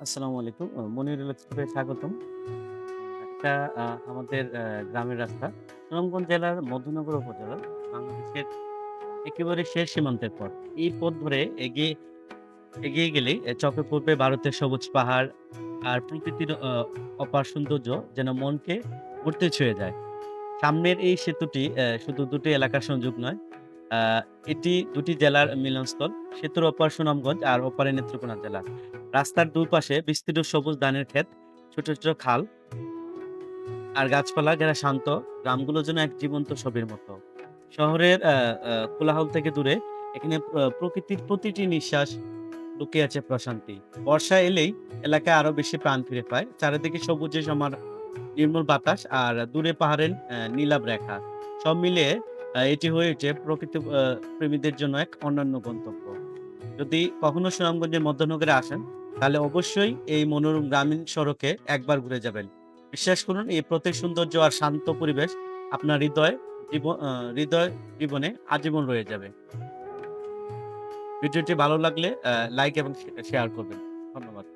আসসালামু আলাইকুম। মনিরুল এক্সপ্রেসে স্বাগতম। এটা আমাদের গ্রামের রাস্তা। সুনামগঞ্জ জেলার মধ্যনগর উপজেলার বাংলাদেশের একেবারে শেষ সীমান্তের পথ। এই পথ ধরে এগিয়ে গেলেই চোখে পড়বে ভারতের সবুজ পাহাড় আর প্রকৃতির অপার সৌন্দর্য যেন মনকে গড়তে ছুঁয়ে যায়। সামনের এই সেতুটি শুধু দুটি এলাকার সংযোগ নয়, আ এটি দুটি জেলার মিলনস্থল। সেতুর ওপার সুনামগঞ্জ আর ওপারে নেত্রকোনা জেলা। রাস্তার দুপাশে বিস্তৃত সবুজ ধানের ক্ষেত, ছোট, ছোট খাল আর গাছপালা ঘেরা শান্ত গ্রামগুলো যেন এক জীবন্ত ছবির মতো। শহরের কোলাহল থেকে দূরে এখানে প্রকৃতির প্রতিটি নিঃশ্বাস লুকিয়ে আছে প্রশান্তি। বর্ষা এলেই এলাকায় আরো বেশি প্রাণ ফিরে পায়। চারিদিকে সবুজে সমার নির্মল বাতাস আর দূরে পাহাড়ের নীলাভ রেখা। সব মিলিয়ে এটি হয়ে ওঠে প্রকৃতি প্রেমীদের জন্য এক অন্যান্য গন্তব্য। যদি কখনো সুনামগঞ্জের মধ্যনগরে আসেন, তাহলে অবশ্যই এই মনোরম গ্রামীণ সড়কে একবার ঘুরে যাবেন। বিশ্বাস করুন এই প্রতীক সৌন্দর্য আর শান্ত পরিবেশ আপনার হৃদয় জীবনে আজীবন রয়ে যাবে। ভিডিওটি ভালো লাগলে লাইক এবং শেয়ার করবেন। ধন্যবাদ।